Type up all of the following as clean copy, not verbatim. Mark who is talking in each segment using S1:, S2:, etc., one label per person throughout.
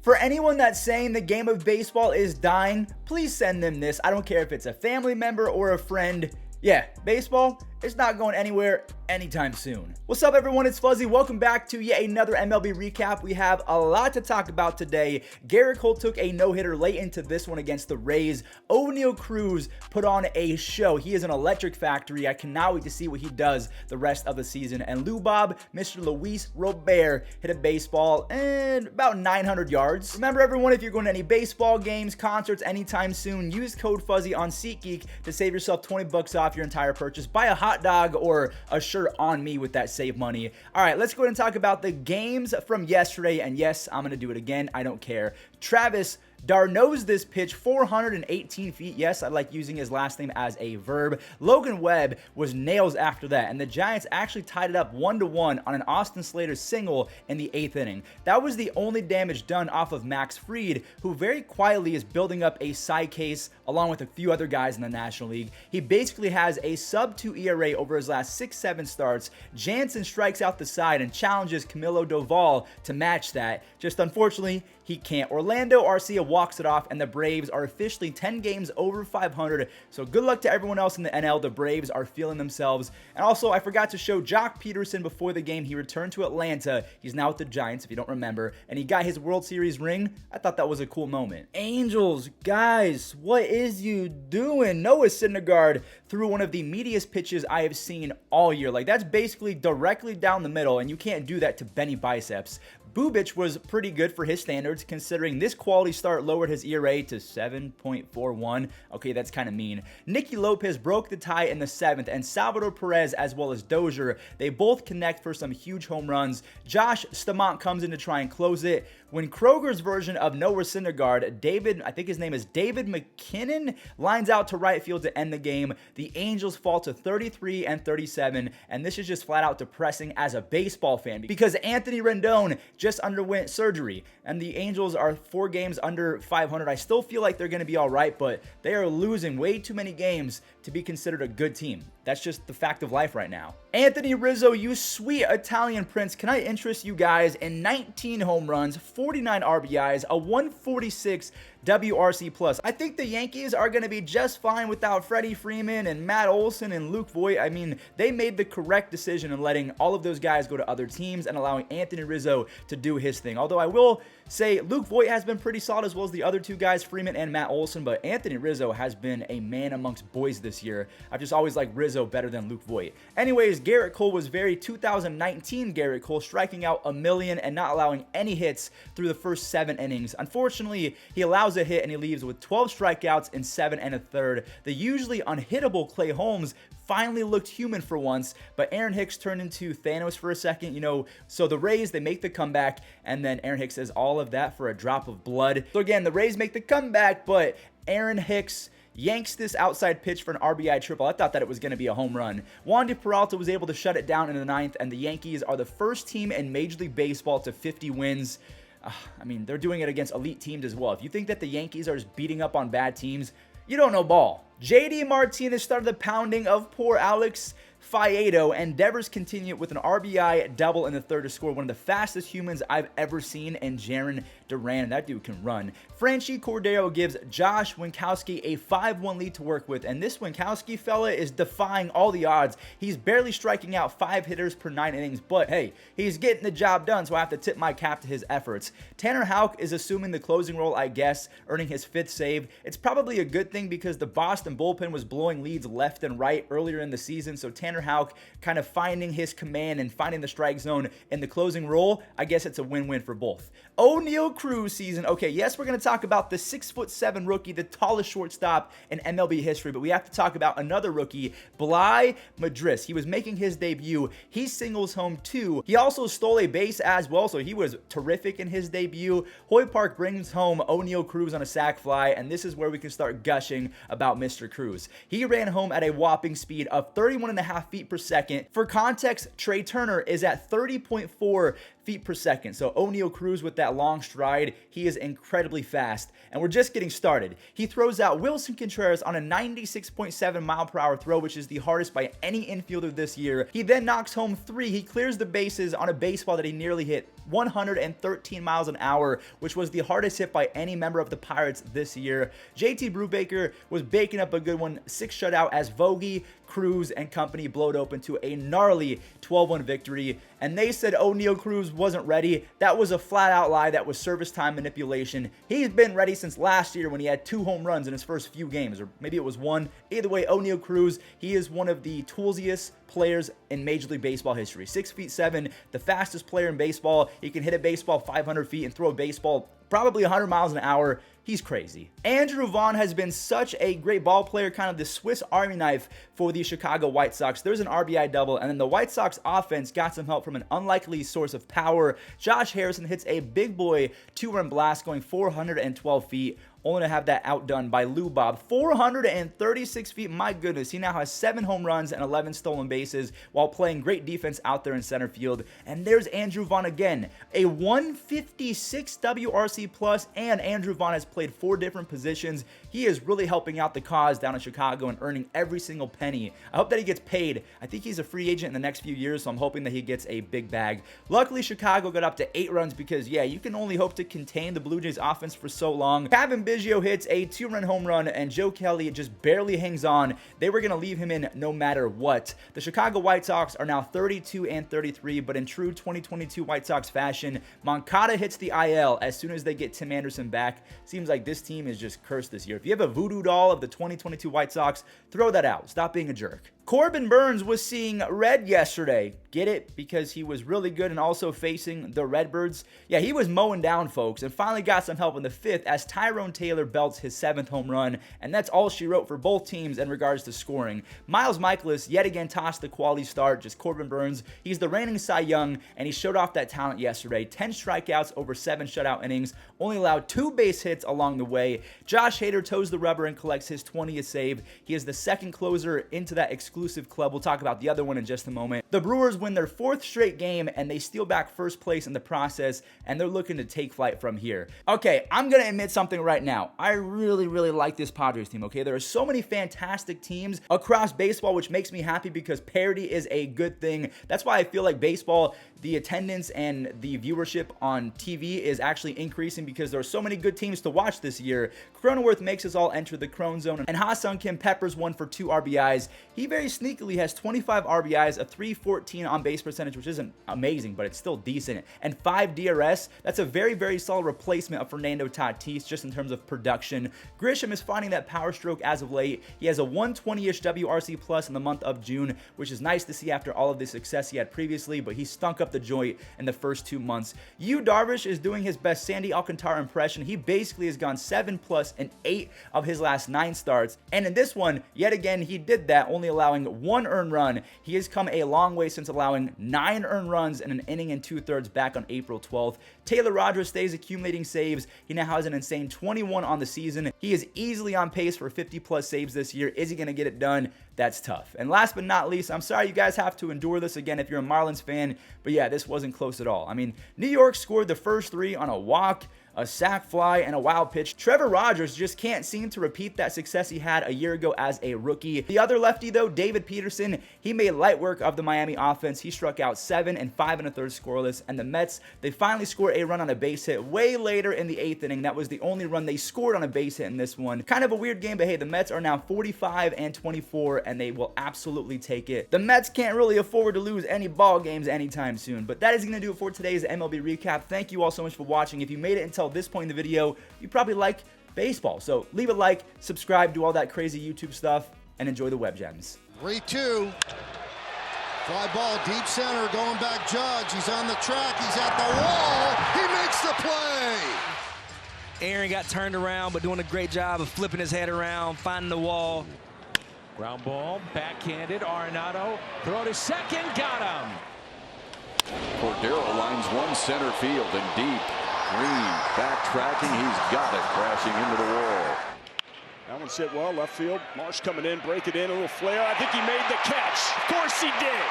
S1: For anyone that's saying the game of baseball is dying, please send them this. I don't care if it's a family member or a friend. Yeah, baseball, it's not going anywhere anytime soon. What's up, everyone? It's Fuzzy. Welcome back to yet another MLB recap. We have a lot to talk about today. Gerrit took a no-hitter late into this one against the Rays. Oneil Cruz put on a show. He is an electric factory. I cannot wait to see what he does the rest of the season. And Lou Bob, Mr. Luis Robert, hit a baseball and about 900 yards. Remember, everyone, if you're going to any baseball games, concerts anytime soon, use code Fuzzy on SeatGeek to save yourself 20 bucks off your entire purchase. Buy a hot dog or a shirt on me with that save money. All right, let's go ahead and talk about the games from yesterday. And yes, I'm going to do it again. I don't care. Travis d'Arnaud's this pitch, 418 feet. Yes, I like using his last name as a verb. Logan Webb was nails after that, and the Giants actually tied it up 1-1 on an Austin Slater single in the 8th inning. That was the only damage done off of Max Fried, who very quietly is building up a side case along with a few other guys in the National League. He basically has a sub-2 ERA over his last 6-7 starts. Jansen strikes out the side and challenges Camilo Doval to match that. Just unfortunately, he can't. Orlando Arcia walks it off, and the Braves are officially 10 games over 500. So good luck to everyone else in the NL. The Braves are feeling themselves. And also, I forgot to show Jock Peterson before the game. He returned to Atlanta. He's now with the Giants, if you don't remember. And he got his World Series ring. I thought that was a cool moment. Angels, guys, what is you doing? Noah Syndergaard threw one of the meatiest pitches I have seen all year. Like, that's basically directly down the middle, and you can't do that to Benny Biceps. Bubic was pretty good for his standards, considering this quality start lowered his ERA to 7.41. Okay, that's kind of mean. Nicky Lopez broke the tie in the 7th, and Salvador Perez as well as Dozier, they both connect for some huge home runs. Josh Stamont comes in to try and close it. When Kroger's version of Noah Syndergaard, David, I think his name is David McKinnon, lines out to right field to end the game, the Angels fall to 33 and 37, and this is just flat out depressing as a baseball fan because Anthony Rendon just underwent surgery, and the Angels are 4 games under 500. I still feel like they're going to be all right, but they are losing way too many games to be considered a good team. That's just the fact of life right now. Anthony Rizzo, you sweet Italian prince, can I interest you guys in 19 home runs, 49 RBIs, a 146 WRC plus. I think the Yankees are going to be just fine without Freddie Freeman and Matt Olson and Luke Voit. I mean, they made the correct decision in letting all of those guys go to other teams and allowing Anthony Rizzo to do his thing. Although I will say Luke Voit has been pretty solid as well as the other 2 guys, Freeman and Matt Olson, but Anthony Rizzo has been a man amongst boys this year. I've just always liked Rizzo better than Luke Voit. Anyways, Gerrit Cole was very 2019 Gerrit Cole, striking out a million and not allowing any hits through the first 7 innings. Unfortunately, he allows a hit and he leaves with 12 strikeouts in 7 1/3. The usually unhittable Clay Holmes finally looked human for once, but Aaron Hicks turned into Thanos for a second, so the Rays, they make the comeback, and then Aaron Hicks says all of that for a drop of blood. So again, the Rays make the comeback, but Aaron Hicks yanks this outside pitch for an RBI triple. I thought that it was going to be a home run. Wandy Peralta was able to shut it down in the 9th, and the Yankees are the first team in Major League Baseball to 50 wins. I mean, they're doing it against elite teams as well. If you think that the Yankees are just beating up on bad teams, you don't know ball. JD Martinez started the pounding of poor Alex Faedo, and Devers continued with an RBI double in the 3rd to score one of the fastest humans I've ever seen in Jarren Duran, and that dude can run. Franchi Cordero gives Josh Winkowski a 5-1 lead to work with, and this Winkowski fella is defying all the odds. He's barely striking out 5 hitters per 9 innings, but hey, he's getting the job done, so I have to tip my cap to his efforts. Tanner Houck is assuming the closing role, I guess, earning his 5th save. It's probably a good thing because the Boston bullpen was blowing leads left and right earlier in the season, so Tanner Houck kind of finding his command and finding the strike zone in the closing role, I guess it's a win-win for both. Oneil Cruz season. Okay, yes, we're going to talk about the 6'7" rookie, the tallest shortstop in MLB history, but we have to talk about another rookie, Bly Madris. He was making his debut. He singles home 2. He also stole a base as well, so he was terrific in his debut. Hoy Park brings home Oneil Cruz on a sac fly, and this is where we can start gushing about Mr. Cruz. He ran home at a whopping speed of 31.5 feet per second. For context, Trey Turner is at 30.4 feet per second. So Oneil Cruz with that long stride, he is incredibly fast. And we're just getting started. He throws out Wilson Contreras on a 96.7 mile per hour throw, which is the hardest by any infielder this year. He then knocks home 3. He clears the bases on a baseball that he nearly hit 113 miles an hour, which was the hardest hit by any member of the Pirates this year. JT Brubaker was baking up a good one, 6 shutout as Vogie, Cruz, and company blowed open to a gnarly 12-1 victory. And they said Oneil Cruz wasn't ready. That was a flat-out lie. That was service time manipulation. He's been ready since last year when he had 2 home runs in his first few games, or maybe it was 1. Either way, Oneil Cruz, he is one of the toolsiest players in Major League Baseball history. 6'7", the fastest player in baseball. He can hit a baseball 500 feet and throw a baseball probably 100 miles an hour. He's crazy. Andrew Vaughn has been such a great ball player, kind of the Swiss Army knife for the Chicago White Sox. There's an RBI double, and then the White Sox offense got some help from an unlikely source of power. Josh Harrison hits a big boy 2-run blast going 412 feet. Only to have that outdone by Lou Bob. 436 feet, my goodness. He now has 7 home runs and 11 stolen bases while playing great defense out there in center field. And there's Andrew Vaughn again. A 156 WRC plus, and Andrew Vaughn has played 4 different positions. He is really helping out the cause down in Chicago and earning every single penny. I hope that he gets paid. I think he's a free agent in the next few years, so I'm hoping that he gets a big bag. Luckily, Chicago got up to 8 runs because, yeah, you can only hope to contain the Blue Jays offense for so long. Kevin Biggio hits a 2-run home run, and Joe Kelly just barely hangs on. They were going to leave him in no matter what. The Chicago White Sox are now 32-33, but in true 2022 White Sox fashion, Moncada hits the IL as soon as they get Tim Anderson back. Seems like this team is just cursed this year. If you have a voodoo doll of the 2022 White Sox, throw that out. Stop being a jerk. Corbin Burns was seeing red yesterday. Get it? Because he was really good and also facing the Redbirds. Yeah, he was mowing down folks and finally got some help in the 5th as Tyrone Taylor belts his 7th home run, and that's all she wrote for both teams in regards to scoring. Miles Mikolas yet again tossed the quality start, just Corbin Burns. He's the reigning Cy Young, and he showed off that talent yesterday. 10 strikeouts over 7 shutout innings, only allowed 2 base hits along the way. Josh Hader toes the rubber and collects his 20th save. He is the 2nd closer into that exclusive club. We'll talk about the other one in just a moment. The Brewers win their 4th straight game, and they steal back first place in the process, and they're looking to take flight from here. Okay, I'm going to admit something right now. I really like this Padres team, okay? There are so many fantastic teams across baseball, which makes me happy because parity is a good thing. That's why I feel like baseball, the attendance and the viewership on TV is actually increasing because there are so many good teams to watch this year. Cronenworth makes us all enter the Crone zone, and Ha-Seong Kim peppers one for 2 RBIs. He very sneakily has 25 RBIs, a .314 on base percentage, which isn't amazing, but it's still decent, and 5 DRS. That's a very solid replacement of Fernando Tatis just in terms of production. Grisham is finding that power stroke as of late. He has a 120-ish WRC plus in the month of June, which is nice to see after all of the success he had previously, but he stunk up the joint in the first 2 months. Yu Darvish is doing his best Sandy Alcantara impression. He basically has gone 7+ in 8 of his last 9 starts, and in this one, yet again, he did that, only allowing 1 earned run. He has come a long way since allowing 9 earned runs in an inning and 2/3 back on April 12th. Taylor Rogers stays accumulating saves. He now has an insane 21 on the season. He is easily on pace for 50+ saves this year. Is he going to get it done? That's tough. And last but not least, I'm sorry you guys have to endure this again if you're a Marlins fan, but yeah, this wasn't close at all. I mean, New York scored the first 3 on a walk, a sac fly, and a wild pitch. Trevor Rogers just can't seem to repeat that success he had a year ago as a rookie. The other lefty, though, David Peterson, he made light work of the Miami offense. He struck out 7 and 5 1/3 scoreless, and the Mets, they finally scored a run on a base hit way later in the 8th inning. That was the only run they scored on a base hit in this one. Kind of a weird game, but hey, the Mets are now 45-24, and they will absolutely take it. The Mets can't really afford to lose any ball games anytime soon, but that is going to do it for today's MLB recap. Thank you all so much for watching. If you made it until this point in the video, you probably like baseball, so leave a like, subscribe, do all that crazy YouTube stuff, and enjoy the web gems.
S2: 3-2. Fly ball deep center, going back Judge. He's on the track, he's at the wall, he makes the play.
S3: Aaron got turned around, but doing a great job of flipping his head around, finding the wall.
S4: Ground ball, backhanded, Arenado, throw to second, got him.
S5: Cordero lines one center field and deep. Green backtracking, he's got it, crashing into the wall.
S6: That one hit well, left field. Marsh coming in, break it in, a little flare. I think he made the catch. Of course he did.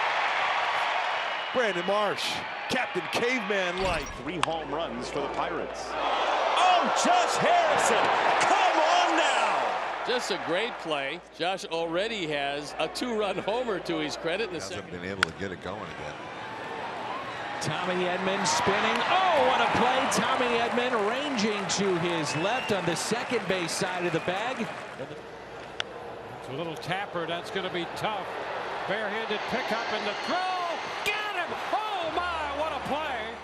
S7: Brandon Marsh, Captain Caveman-like.
S6: 3 home runs for the Pirates.
S4: Oh, Josh Harrison, come on now.
S8: Just a great play. Josh already has a 2-run homer to his credit in the second.
S7: Hasn't been able to get it going again.
S4: Tommy Edman spinning. Oh, what a play. Tommy Edman ranging to his left on the second base side of the bag.
S9: It's a little tapper. That's going to be tough. Barehanded pickup and the throw. Got him. Oh, my, what a play.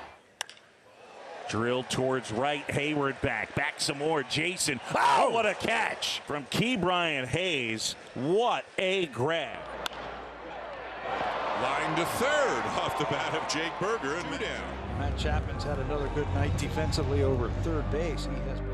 S10: Drill towards right. Hayward back some more. Jason. Oh, what a catch from Key Brian Hayes. What a grab.
S7: Line to third off the bat of Jake Berger and down.
S11: Matt Chapman's had another good night defensively over third base. He has been